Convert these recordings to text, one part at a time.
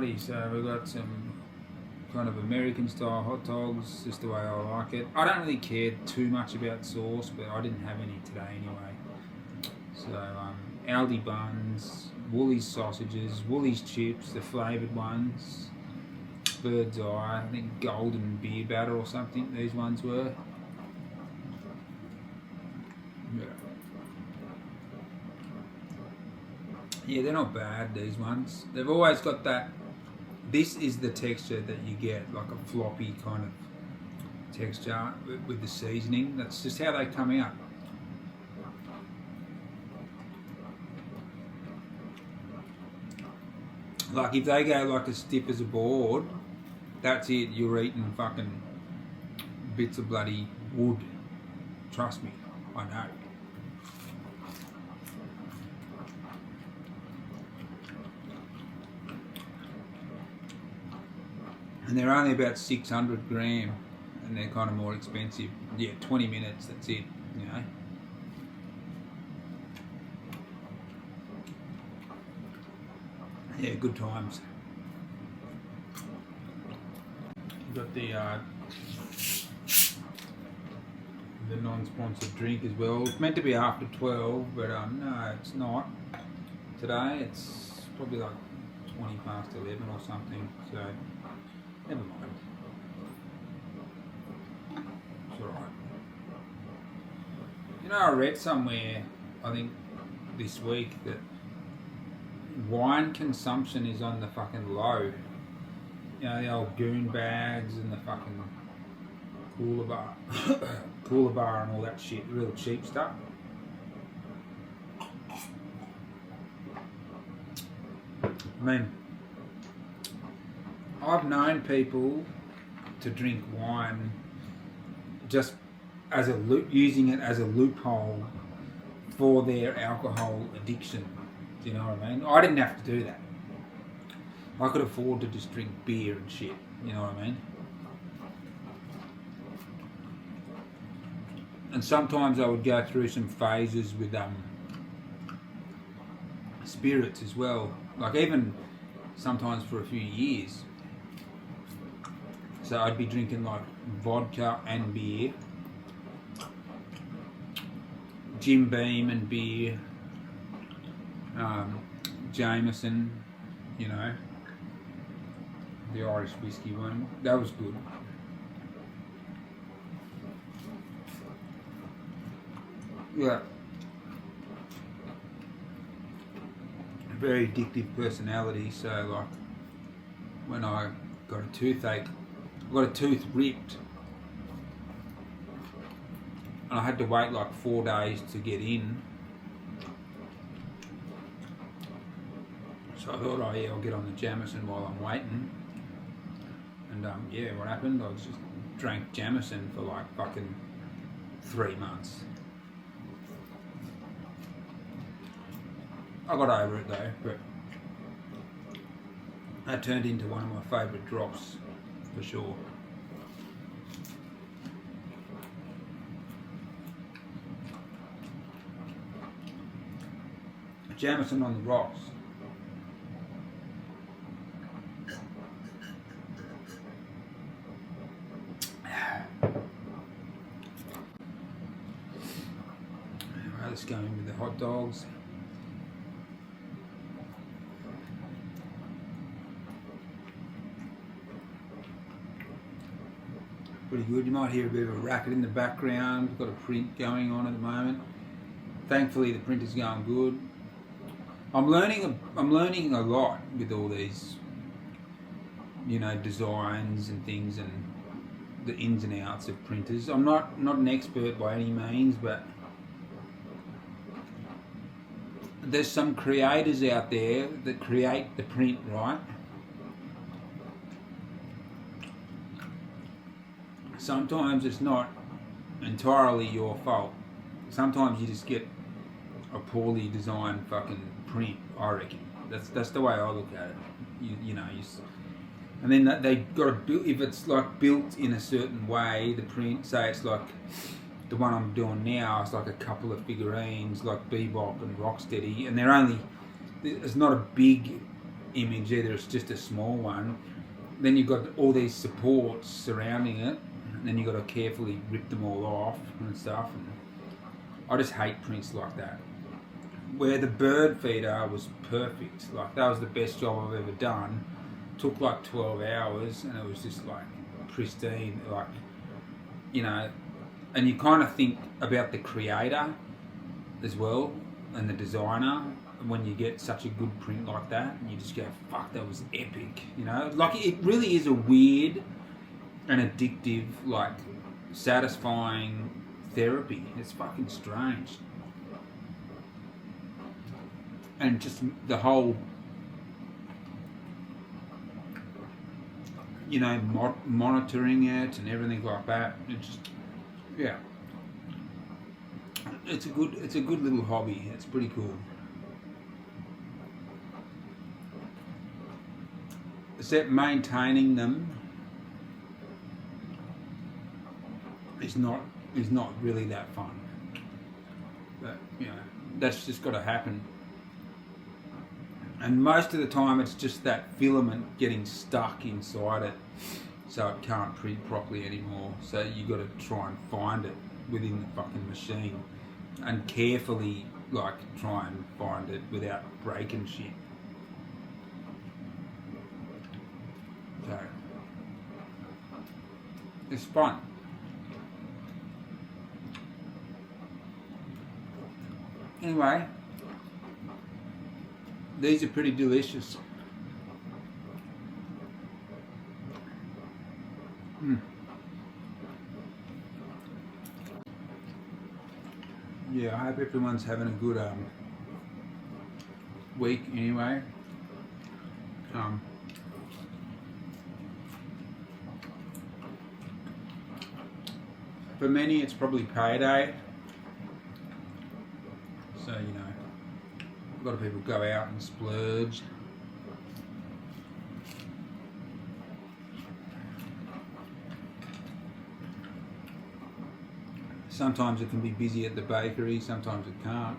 Alrighty, so we've got some kind of American style hot dogs, just the way I like it. I don't really care too much about sauce, but I didn't have any today anyway. So Aldi buns, Woolies sausages, Woolies chips, the flavoured ones, Bird's Eye, I think golden beer batter or something these ones were. Yeah, they're not bad, these ones. They've always got that, this is the texture that you get, like a floppy kind of texture with the seasoning. That's just how they come out. Like if they go like as stiff as a board, that's it, you're eating fucking bits of bloody wood. Trust me, I know. And they're only about 600 gram, and they're kind of more expensive. Yeah, 20 minutes, that's it, you know. Yeah, good times. We've got the non-sponsored drink as well. It's meant to be after 12, but no, it's not. Today it's probably like 20 past 11 or something, so never mind. It's alright. You know, I read somewhere, I think this week, that wine consumption is on the fucking low. You know, the old goon bags and the fucking cooler bar and all that shit, real cheap stuff. I mean, I've known people to drink wine just as using it as a loophole for their alcohol addiction. Do you know what I mean? I didn't have to do that. I could afford to just drink beer and shit. You know what I mean? And sometimes I would go through some phases with spirits as well. Like even sometimes for a few years. So I'd be drinking like vodka and beer, Jim Beam and beer, Jameson, you know, the Irish whiskey one. That was good. Yeah. Very addictive personality, so like when I got a toothache, I got a tooth ripped and I had to wait like 4 days to get in. So I thought, oh yeah, I'll get on the Jameson while I'm waiting. And yeah, what happened? I just drank Jameson for like fucking 3 months. I got over it though, but that turned into one of my favourite drops for sure. Jameson on the rocks. Alright, let's go in with the hot dogs. Pretty good. You might hear a bit of a racket in the background. We've got a print going on at the moment. Thankfully, the printer's going good. I'm learning a lot with all these, you know, designs and things and the ins and outs of printers. I'm not an expert by any means, but there's some creators out there that create the print, right? Sometimes it's not entirely your fault. Sometimes you just get a poorly designed fucking print, I reckon. That's the way I look at it. You know, and then they got to build, if it's like built in a certain way, the print, say it's like the one I'm doing now, it's like a couple of figurines like Bebop and Rocksteady, and they're only, it's not a big image, either it's just a small one, then you've got all these supports surrounding it, and then you've got to carefully rip them all off and stuff. And I just hate prints like that. Where the bird feeder was perfect, like that was the best job I've ever done. Took like 12 hours, and it was just like pristine, like, you know. And you kind of think about the creator as well, and the designer, when you get such a good print like that, and you just go, fuck, that was epic, you know. Like, it really is a weird and addictive, like, satisfying therapy. It's fucking strange. And just the whole, you know, monitoring it and everything like that. It just, yeah, it's a good little hobby. It's pretty cool. Except maintaining them is not really that fun. But you know, that's just got to happen. And most of the time it's just that filament getting stuck inside it, so it can't print properly anymore. So you got to try and find it within the fucking machine, and carefully, like, try and find it without breaking shit. So it's fun. Anyway, these are pretty delicious. Yeah, I hope everyone's having a good week anyway. For many it's probably payday, so you know, a lot of people go out and splurge. Sometimes it can be busy at the bakery, sometimes it can't.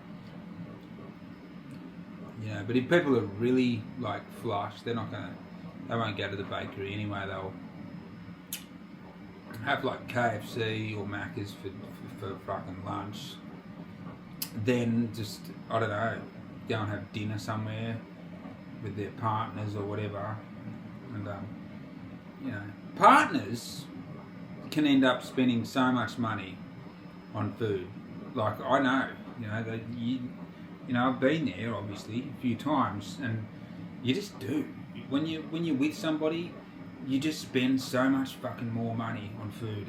You know, but if people are really like flush, they won't go to the bakery anyway. They'll have like KFC or Macca's for fucking lunch. Then just, I don't know, go and have dinner somewhere with their partners or whatever. And you know, partners can end up spending so much money on food. Like, I know, you know, that you know, I've been there obviously a few times, and you just do. When you're with somebody, you just spend so much fucking more money on food.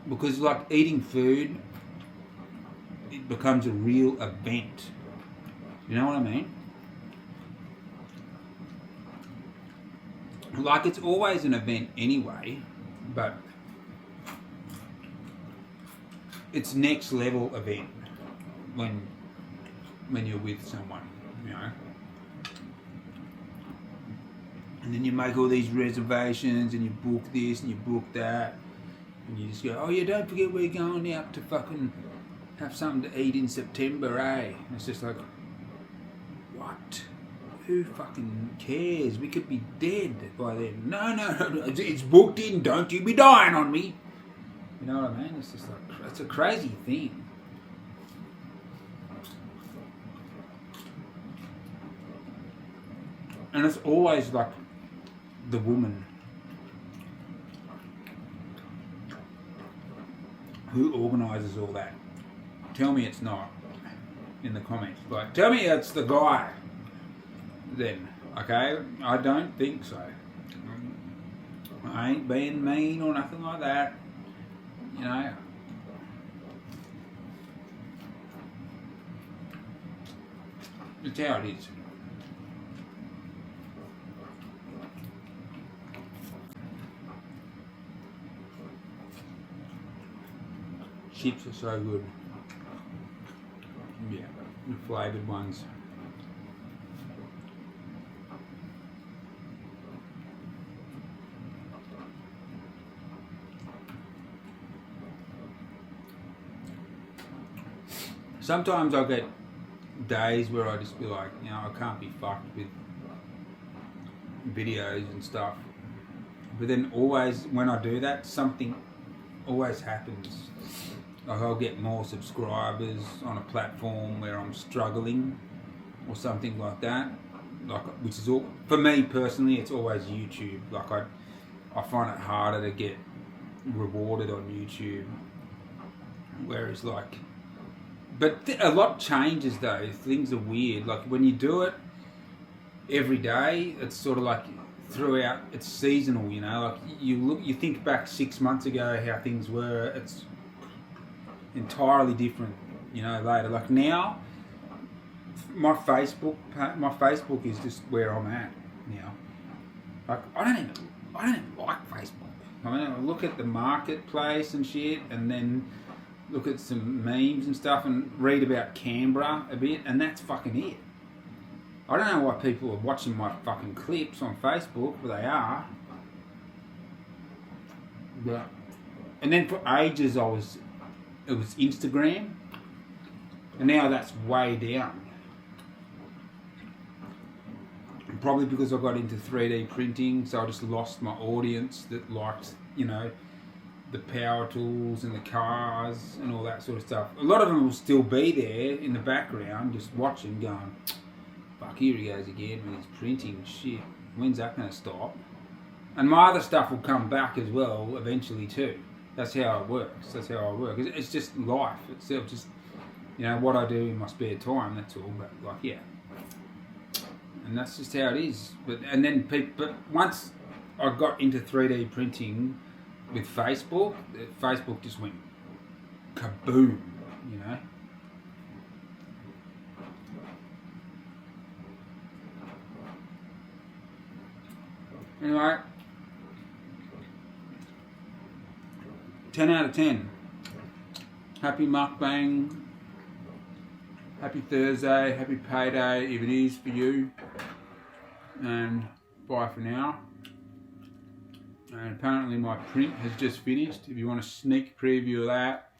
Because, like, eating food, it becomes a real event. You know what I mean? Like, it's always an event anyway, but it's next level event when you're with someone, you know. And then you make all these reservations, and you book this and you book that, and you just go, oh yeah, don't forget we're going out to fucking have something to eat in September, eh? And it's just like, what? Who fucking cares? We could be dead by then. No, it's booked in, don't you be dying on me. You know what I mean? It's just like, it's a crazy thing. And it's always like the woman who organises all that. Tell me it's not in the comments. Like, tell me it's the guy then, okay? I don't think so. I ain't being mean or nothing like that, you know. It's how it is. Chips are so good. Yeah, the flavoured ones. Sometimes I'll get days where I just be like, you know, I can't be fucked with videos and stuff. But then always when I do that, something always happens. Like I'll get more subscribers on a platform where I'm struggling or something like that. Like, which is all, for me personally, it's always YouTube. Like I find it harder to get rewarded on YouTube. Whereas like, but a lot changes though. Things are weird. Like when you do it every day, it's sort of like throughout. It's seasonal, you know. Like you think back 6 months ago how things were. It's entirely different, you know. Later, like now, my Facebook is just where I'm at now. Like I don't even like Facebook. I mean, I look at the marketplace and shit, and then look at some memes and stuff, and read about Canberra a bit, and that's fucking it. I don't know why people are watching my fucking clips on Facebook, but they are. But, and then for ages it was Instagram, and now that's way down. Probably because I got into 3D printing, so I just lost my audience that liked, you know, the power tools and the cars and all that sort of stuff. A lot of them will still be there in the background, just watching, going, fuck, here he goes again with his printing shit. When's that going to stop? And my other stuff will come back as well eventually too. That's how it works. That's how I work. It's just life itself, just, you know, what I do in my spare time, that's all. But like, yeah. And that's just how it is. But once I got into 3D printing with Facebook just went kaboom, you know. Anyway, 10 out of 10. Happy mukbang. Happy Thursday, happy payday if it is for you. And bye for now. And apparently my print has just finished. If you want a sneak preview of that,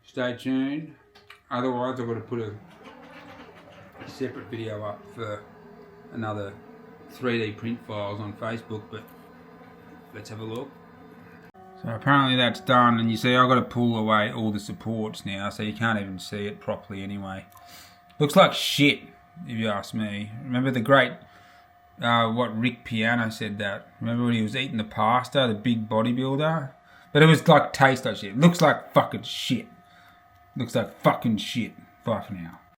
stay tuned. Otherwise I've got to put a separate video up for another 3D print files on Facebook, but let's have a look. So apparently that's done, and you see I've got to pull away all the supports now, so you can't even see it properly anyway. Looks like shit, if you ask me. Remember the great, Rick Piano said that. Remember when he was eating the pasta, the big bodybuilder? But it was like, tastes like shit. Looks like fucking shit. Looks like fucking shit. Bye for now.